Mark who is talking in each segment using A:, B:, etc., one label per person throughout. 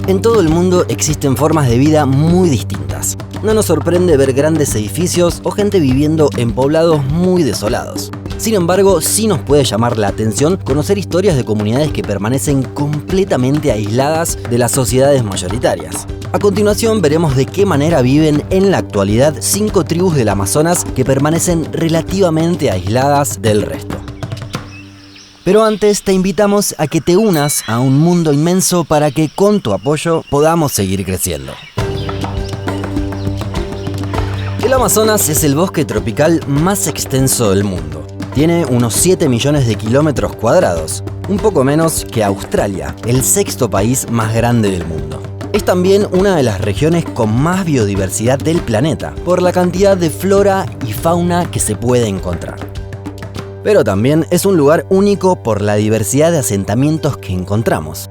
A: En todo el mundo existen formas de vida muy distintas. No nos sorprende ver grandes edificios o gente viviendo en poblados muy desolados. Sin embargo, sí nos puede llamar la atención conocer historias de comunidades que permanecen completamente aisladas de las sociedades mayoritarias. A continuación veremos de qué manera viven en la actualidad 5 tribus del Amazonas que permanecen relativamente aisladas del resto. Pero antes te invitamos a que te unas a un mundo inmenso para que con tu apoyo podamos seguir creciendo. El Amazonas es el bosque tropical más extenso del mundo. Tiene unos 7 millones de kilómetros cuadrados, un poco menos que Australia, el 6º país más grande del mundo. Es también una de las regiones con más biodiversidad del planeta, por la cantidad de flora y fauna que se puede encontrar. Pero también es un lugar único por la diversidad de asentamientos que encontramos.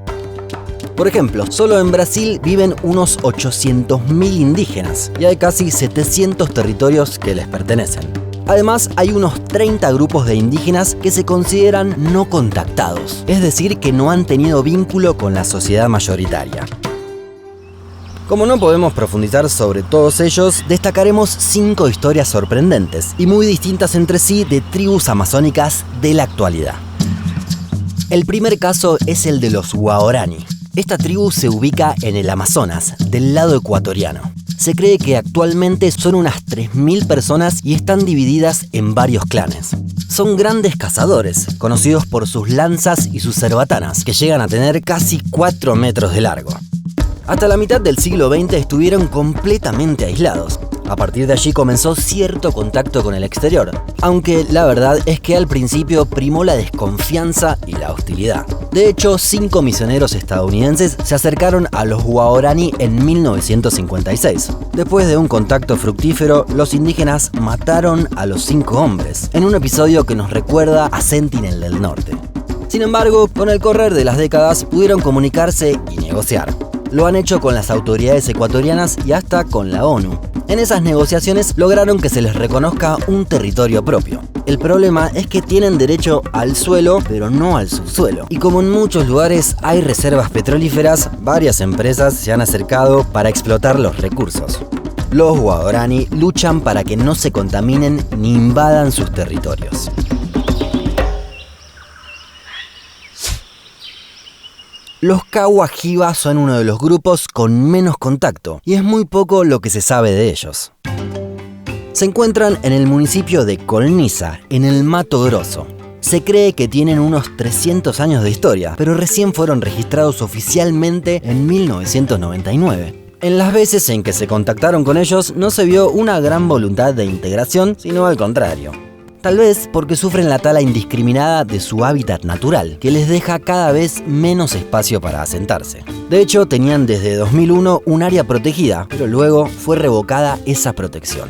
A: Por ejemplo, solo en Brasil viven unos 800.000 indígenas y hay casi 700 territorios que les pertenecen. Además, hay unos 30 grupos de indígenas que se consideran no contactados, es decir, que no han tenido vínculo con la sociedad mayoritaria. Como no podemos profundizar sobre todos ellos, destacaremos 5 historias sorprendentes y muy distintas entre sí de tribus amazónicas de la actualidad. El primer caso es el de los Waorani. Esta tribu se ubica en el Amazonas, del lado ecuatoriano. Se cree que actualmente son unas 3.000 personas y están divididas en varios clanes. Son grandes cazadores, conocidos por sus lanzas y sus cerbatanas, que llegan a tener casi 4 metros de largo. Hasta la mitad del siglo XX estuvieron completamente aislados. A partir de allí comenzó cierto contacto con el exterior, aunque la verdad es que al principio primó la desconfianza y la hostilidad. De hecho, 5 misioneros estadounidenses se acercaron a los Waorani en 1956. Después de un contacto fructífero, los indígenas mataron a los 5 hombres, en un episodio que nos recuerda a Sentinel del Norte. Sin embargo, con el correr de las décadas pudieron comunicarse y negociar. Lo han hecho con las autoridades ecuatorianas y hasta con la ONU. En esas negociaciones lograron que se les reconozca un territorio propio. El problema es que tienen derecho al suelo, pero no al subsuelo. Y como en muchos lugares hay reservas petrolíferas, varias empresas se han acercado para explotar los recursos. Los Waorani luchan para que no se contaminen ni invadan sus territorios. Los Kawajiba son uno de los grupos con menos contacto y es muy poco lo que se sabe de ellos. Se encuentran en el municipio de Colniza, en el Mato Grosso. Se cree que tienen unos 300 años de historia, pero recién fueron registrados oficialmente en 1999. En las veces en que se contactaron con ellos no se vio una gran voluntad de integración, sino al contrario. Tal vez porque sufren la tala indiscriminada de su hábitat natural, que les deja cada vez menos espacio para asentarse. De hecho, tenían desde 2001 un área protegida, pero luego fue revocada esa protección.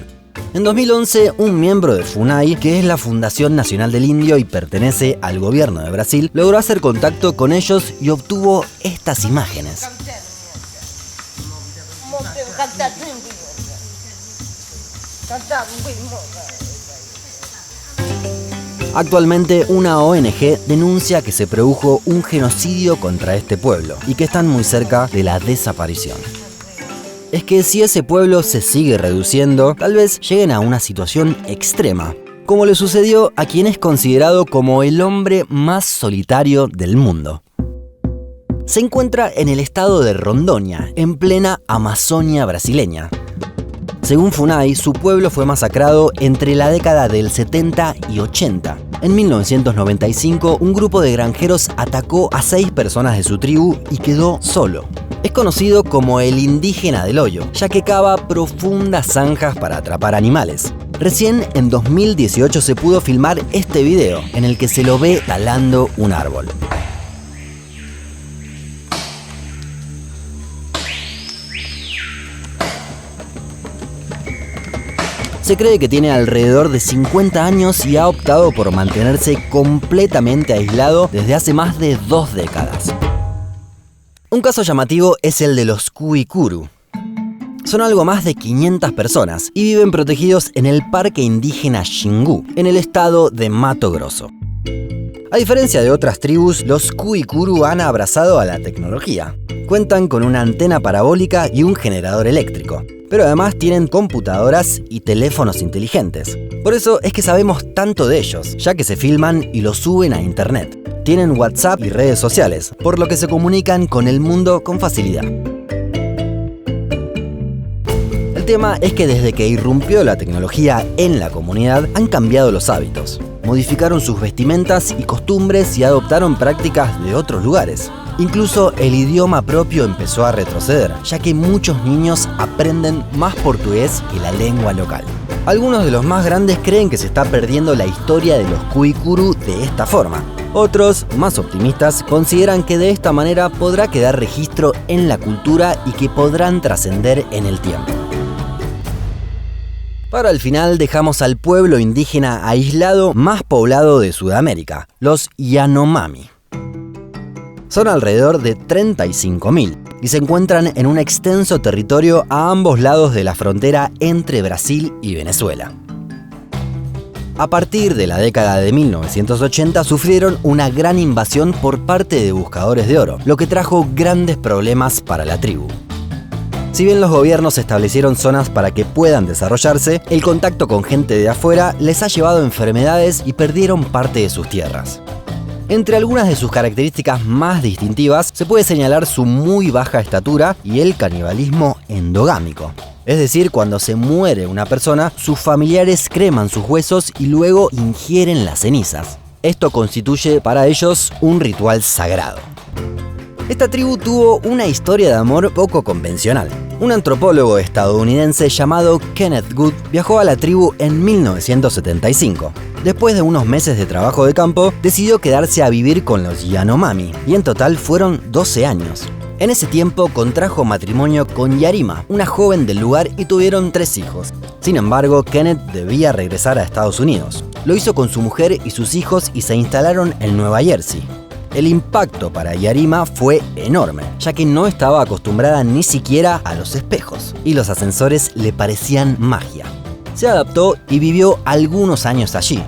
A: En 2011, un miembro de FUNAI, que es la Fundación Nacional del Indio y pertenece al gobierno de Brasil, logró hacer contacto con ellos y obtuvo estas imágenes. Actualmente, una ONG denuncia que se produjo un genocidio contra este pueblo y que están muy cerca de la desaparición. Es que si ese pueblo se sigue reduciendo, tal vez lleguen a una situación extrema, como le sucedió a quien es considerado como el hombre más solitario del mundo. Se encuentra en el estado de Rondônia, en plena Amazonia brasileña. Según FUNAI, su pueblo fue masacrado entre la década del 70 y 80. En 1995, un grupo de granjeros atacó a 6 personas de su tribu y quedó solo. Es conocido como el indígena del hoyo, ya que cava profundas zanjas para atrapar animales. Recién en 2018 se pudo filmar este video, en el que se lo ve talando un árbol. Se cree que tiene alrededor de 50 años y ha optado por mantenerse completamente aislado desde hace más de 2 décadas. Un caso llamativo es el de los Cuicuru. Son algo más de 500 personas y viven protegidos en el Parque Indígena Xingu, en el estado de Mato Grosso. A diferencia de otras tribus, los Kuikuru han abrazado a la tecnología. Cuentan con una antena parabólica y un generador eléctrico, pero además tienen computadoras y teléfonos inteligentes. Por eso es que sabemos tanto de ellos, ya que se filman y lo suben a internet. Tienen WhatsApp y redes sociales, por lo que se comunican con el mundo con facilidad. El tema es que desde que irrumpió la tecnología en la comunidad, han cambiado los hábitos. Modificaron sus vestimentas y costumbres y adoptaron prácticas de otros lugares. Incluso el idioma propio empezó a retroceder, ya que muchos niños aprenden más portugués que la lengua local. Algunos de los más grandes creen que se está perdiendo la historia de los Kuikuru de esta forma. Otros, más optimistas, consideran que de esta manera podrá quedar registro en la cultura y que podrán trascender en el tiempo. Para el final dejamos al pueblo indígena aislado más poblado de Sudamérica, los Yanomami. Son alrededor de 35.000 y se encuentran en un extenso territorio a ambos lados de la frontera entre Brasil y Venezuela. A partir de la década de 1980 sufrieron una gran invasión por parte de buscadores de oro, lo que trajo grandes problemas para la tribu. Si bien los gobiernos establecieron zonas para que puedan desarrollarse, el contacto con gente de afuera les ha llevado enfermedades y perdieron parte de sus tierras. Entre algunas de sus características más distintivas se puede señalar su muy baja estatura y el canibalismo endogámico. Es decir, cuando se muere una persona, sus familiares creman sus huesos y luego ingieren las cenizas. Esto constituye para ellos un ritual sagrado. Esta tribu tuvo una historia de amor poco convencional. Un antropólogo estadounidense llamado Kenneth Good viajó a la tribu en 1975. Después de unos meses de trabajo de campo, decidió quedarse a vivir con los Yanomami, y en total fueron 12 años. En ese tiempo contrajo matrimonio con Yarima, una joven del lugar, y tuvieron 3 hijos. Sin embargo, Kenneth debía regresar a Estados Unidos. Lo hizo con su mujer y sus hijos y se instalaron en Nueva Jersey. El impacto para Yarima fue enorme, ya que no estaba acostumbrada ni siquiera a los espejos, y los ascensores le parecían magia. Se adaptó y vivió algunos años allí,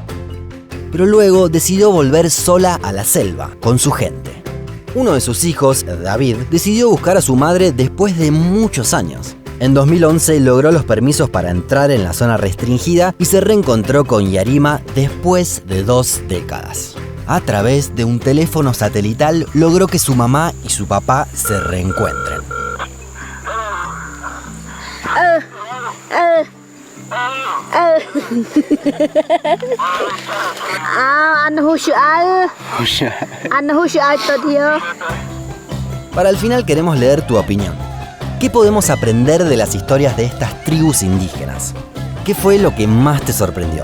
A: pero luego decidió volver sola a la selva, con su gente. Uno de sus hijos, David, decidió buscar a su madre después de muchos años. En 2011 logró los permisos para entrar en la zona restringida y se reencontró con Yarima después de 2 décadas. A través de un teléfono satelital logró que su mamá y su papá se reencuentren. Para el final queremos leer tu opinión. ¿Qué podemos aprender de las historias de estas tribus indígenas? ¿Qué fue lo que más te sorprendió?